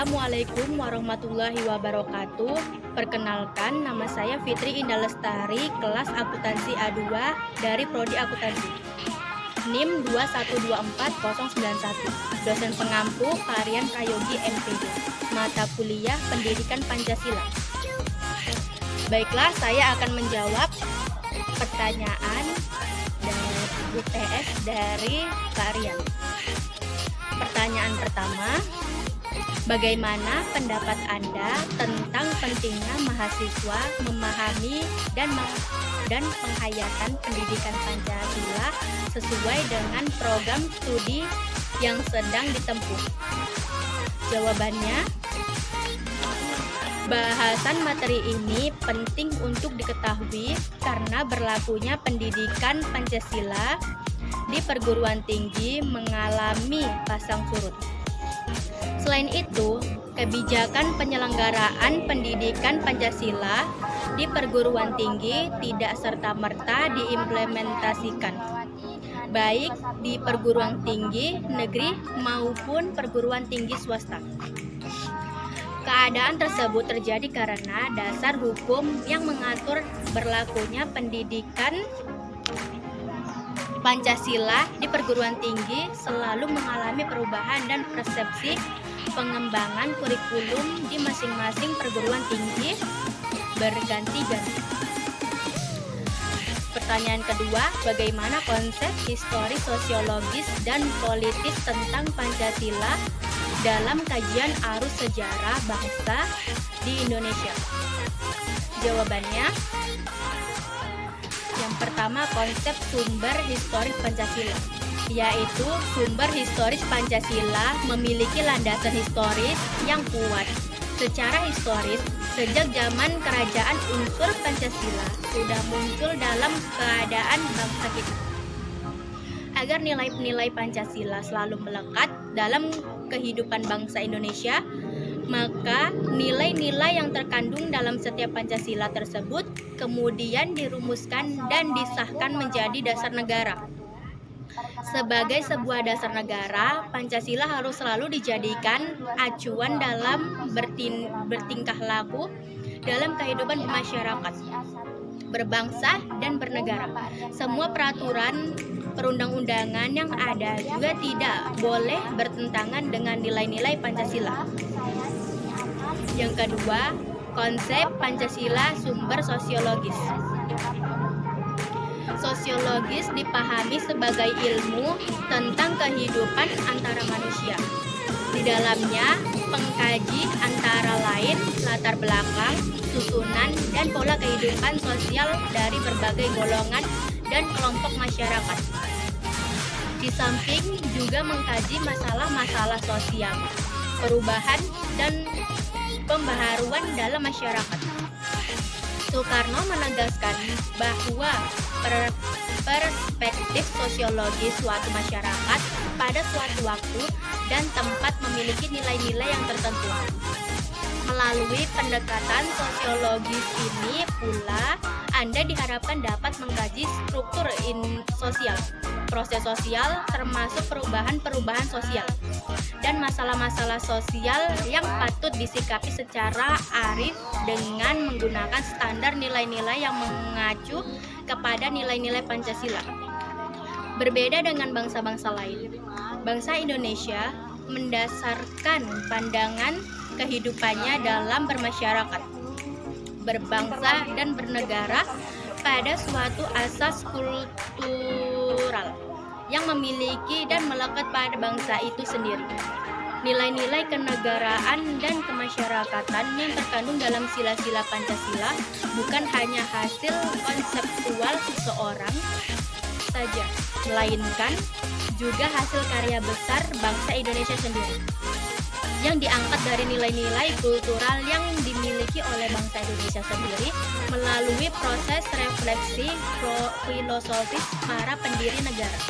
Assalamualaikum warahmatullahi wabarakatuh. Perkenalkan, nama saya Fitri Indah Lestari, kelas akuntansi A2 dari Prodi Akuntansi. NIM 2124091. Dosen pengampu Parian Prayogi MPD. Mata kuliah Pendidikan Pancasila. Baiklah, saya akan menjawab pertanyaan dari UTS dari Parian. Pertanyaan pertama, bagaimana pendapat Anda tentang pentingnya mahasiswa memahami dan penghayatan pendidikan Pancasila sesuai dengan program studi yang sedang ditempuh? Jawabannya, bahasan materi ini penting untuk diketahui karena berlakunya pendidikan Pancasila di perguruan tinggi mengalami pasang surut. Selain itu, kebijakan penyelenggaraan pendidikan Pancasila di perguruan tinggi tidak serta-merta diimplementasikan, baik di perguruan tinggi negeri maupun perguruan tinggi swasta. Keadaan tersebut terjadi karena dasar hukum yang mengatur berlakunya pendidikan Pancasila di perguruan tinggi selalu mengalami perubahan dan persepsi pengembangan kurikulum di masing-masing perguruan tinggi berganti-ganti. Pertanyaan kedua, bagaimana konsep historis, sosiologis, dan politis tentang Pancasila dalam kajian arus sejarah bangsa di Indonesia? Jawabannya, yang pertama, konsep sumber historis Pancasila, yaitu sumber historis Pancasila memiliki landasan historis yang kuat. Secara historis, sejak zaman kerajaan unsur Pancasila sudah muncul dalam keadaan bangsa kita. Agar nilai-nilai Pancasila selalu melekat dalam kehidupan bangsa Indonesia, maka nilai-nilai yang terkandung dalam setiap Pancasila tersebut kemudian dirumuskan dan disahkan menjadi dasar negara. Sebagai sebuah dasar negara, Pancasila harus selalu dijadikan acuan dalam bertingkah laku dalam kehidupan masyarakat, berbangsa dan bernegara. Semua peraturan perundang-undangan yang ada juga tidak boleh bertentangan dengan nilai-nilai Pancasila. Yang kedua, konsep Pancasila sumber sosiologis. Sosiologis dipahami sebagai ilmu tentang kehidupan antara manusia. Di dalamnya, pengkaji antara lain latar belakang, susunan, dan pola kehidupan sosial dari berbagai golongan dan kelompok masyarakat. Di samping juga mengkaji masalah-masalah sosial, perubahan, dan pembaharuan dalam masyarakat. Soekarno menegaskan bahwa perspektif sosiologis suatu masyarakat pada suatu waktu dan tempat memiliki nilai-nilai yang tertentu. Melalui pendekatan sosiologis ini pula, Anda diharapkan dapat mengkaji struktur sosial, proses sosial, termasuk perubahan-perubahan sosial, dan masalah-masalah sosial yang patut disikapi secara arif dengan menggunakan standar nilai-nilai yang mengacu kepada nilai-nilai Pancasila. Berbeda dengan bangsa-bangsa lain, bangsa Indonesia mendasarkan pandangan kehidupannya dalam bermasyarakat, berbangsa, dan bernegara pada suatu asas kultural yang memiliki dan melekat pada bangsa itu sendiri. Nilai-nilai kenegaraan dan kemasyarakatan yang terkandung dalam sila-sila Pancasila bukan hanya hasil konseptual seseorang saja, melainkan juga hasil karya besar bangsa Indonesia sendiri, yang diangkat dari nilai-nilai kultural yang dimiliki oleh bangsa Indonesia sendiri melalui proses refleksi filosofis para pendiri negara.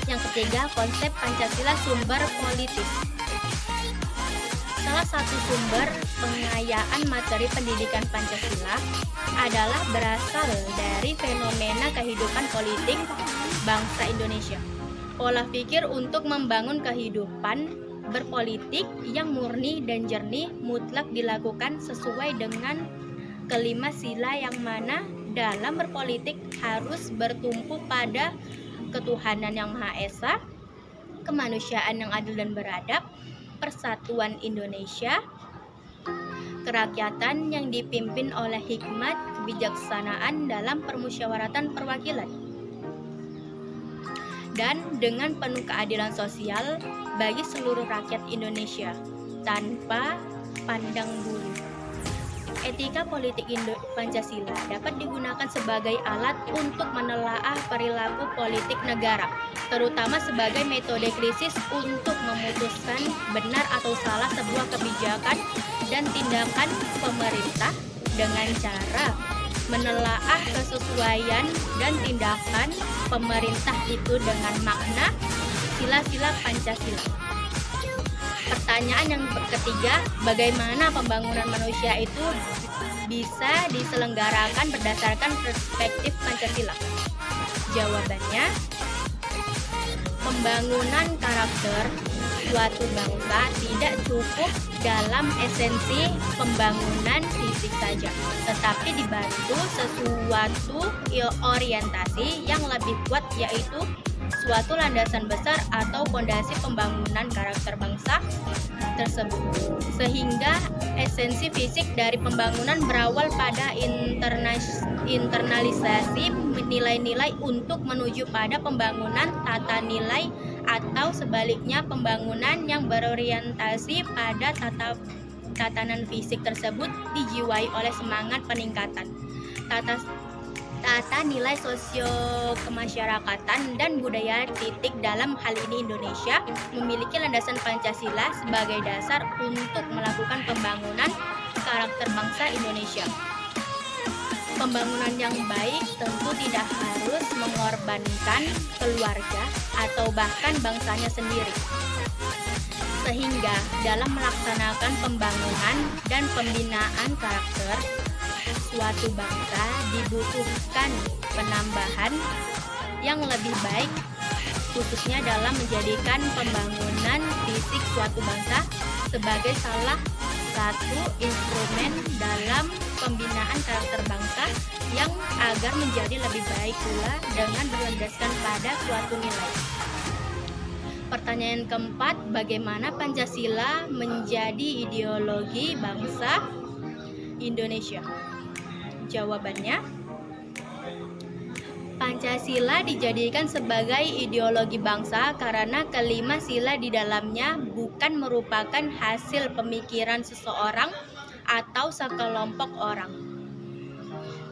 Yang ketiga, konsep Pancasila sumber politis. Salah satu sumber pengayaan materi pendidikan Pancasila adalah berasal dari fenomena kehidupan politik bangsa Indonesia. Pola pikir untuk membangun kehidupan berpolitik yang murni dan jernih mutlak dilakukan sesuai dengan kelima sila, yang mana dalam berpolitik harus bertumpu pada ketuhanan yang Maha Esa, kemanusiaan yang adil dan beradab, persatuan Indonesia, kerakyatan yang dipimpin oleh hikmat kebijaksanaan dalam permusyawaratan perwakilan, dan dengan penuh keadilan sosial bagi seluruh rakyat Indonesia tanpa pandang bulu. Etika politik Pancasila dapat digunakan sebagai alat untuk menelaah perilaku politik negara, terutama sebagai metode krisis untuk memutuskan benar atau salah sebuah kebijakan dan tindakan pemerintah dengan cara menelaah kesesuaian dan tindakan pemerintah itu dengan makna sila-sila Pancasila. Pertanyaan yang ketiga, bagaimana pembangunan manusia itu bisa diselenggarakan berdasarkan perspektif Pancasila? Jawabannya, pembangunan karakter suatu bangsa tidak cukup dalam esensi pembangunan fisik saja, tetapi dibantu sesuatu orientasi yang lebih kuat, yaitu suatu landasan besar atau fondasi pembangunan karakter bangsa tersebut. Sehingga esensi fisik dari pembangunan berawal pada internalisasi nilai-nilai untuk menuju pada pembangunan tata nilai, atau sebaliknya pembangunan yang berorientasi pada tatanan fisik tersebut dijiwai oleh semangat peningkatan tata nilai sosio kemasyarakatan dan budaya. Dalam hal ini Indonesia memiliki landasan Pancasila sebagai dasar untuk melakukan pembangunan karakter bangsa Indonesia. Pembangunan yang baik tentu tidak harus mengorbankan keluarga atau bahkan bangsanya sendiri. Sehingga dalam melaksanakan pembangunan dan pembinaan karakter suatu bangsa dibutuhkan penambahan yang lebih baik, khususnya dalam menjadikan pembangunan fisik suatu bangsa sebagai salah satu instrumen dalam pembinaan karakter bangsa yang agar menjadi lebih baik pula dengan berlandaskan pada suatu nilai. Pertanyaan keempat, bagaimana Pancasila menjadi ideologi bangsa Indonesia? Jawabannya, Pancasila dijadikan sebagai ideologi bangsa karena kelima sila di dalamnya bukan merupakan hasil pemikiran seseorang atau sekelompok orang.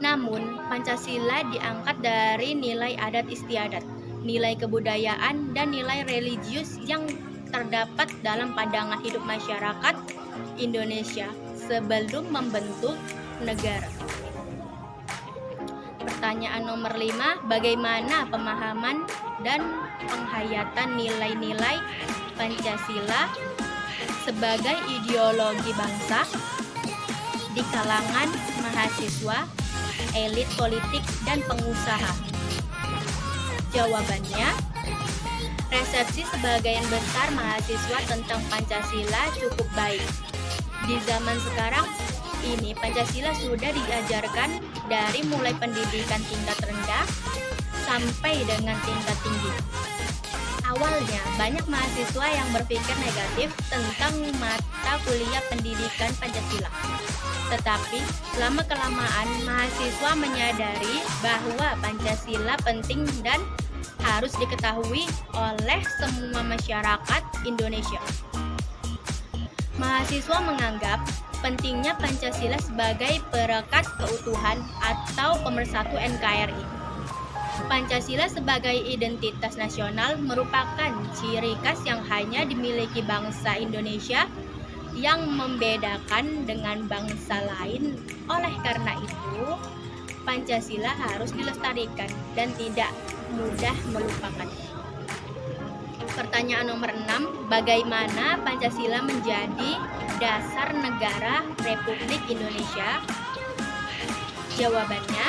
Namun, Pancasila diangkat dari nilai adat istiadat, nilai kebudayaan, dan nilai religius yang terdapat dalam pandangan hidup masyarakat Indonesia sebelum membentuk negara. Pertanyaan nomor 5, bagaimana pemahaman dan penghayatan nilai-nilai Pancasila sebagai ideologi bangsa di kalangan mahasiswa, elit politik, dan pengusaha? Jawabannya, resepsi sebagian besar mahasiswa tentang Pancasila cukup baik. Di zaman sekarang ini Pancasila sudah diajarkan dari mulai pendidikan tingkat rendah sampai dengan tingkat tinggi. Awalnya banyak mahasiswa yang berpikir negatif tentang mata kuliah pendidikan Pancasila. Tetapi lama-kelamaan mahasiswa menyadari bahwa Pancasila penting dan harus diketahui oleh semua masyarakat Indonesia. Mahasiswa menganggap pentingnya Pancasila sebagai perekat keutuhan atau pemersatu NKRI. Pancasila sebagai identitas nasional merupakan ciri khas yang hanya dimiliki bangsa Indonesia yang membedakan dengan bangsa lain. Oleh karena itu, Pancasila harus dilestarikan dan tidak mudah melupakan. Pertanyaan nomor 6, bagaimana Pancasila menjadi dasar negara Republik Indonesia? Jawabannya,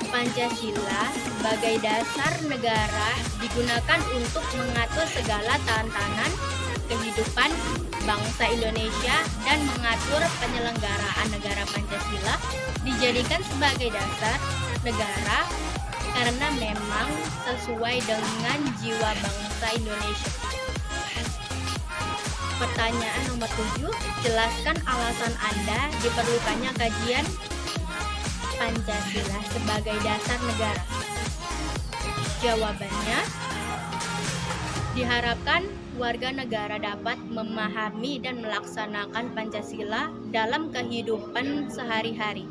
Pancasila sebagai dasar negara digunakan untuk mengatur segala tatanan kehidupan bangsa Indonesia dan mengatur penyelenggaraan negara Pancasila dijadikan sebagai dasar negara karena memang sesuai dengan jiwa bangsa Indonesia. Pertanyaan nomor 7, jelaskan alasan Anda diperlukannya kajian Pancasila sebagai dasar negara. Jawabannya, diharapkan warga negara dapat memahami dan melaksanakan Pancasila dalam kehidupan sehari-hari.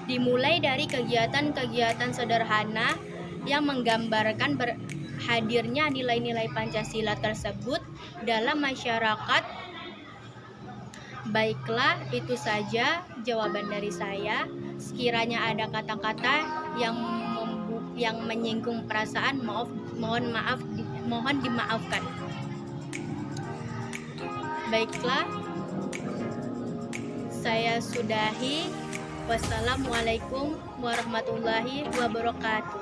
Dimulai dari kegiatan-kegiatan sederhana yang menggambarkan hadirnya nilai-nilai Pancasila tersebut dalam masyarakat. Baiklah, itu saja jawaban dari saya. Sekiranya ada kata-kata yang menyinggung perasaan, mohon dimaafkan. Baiklah, saya sudahi. Wassalamualaikum warahmatullahi wabarakatuh.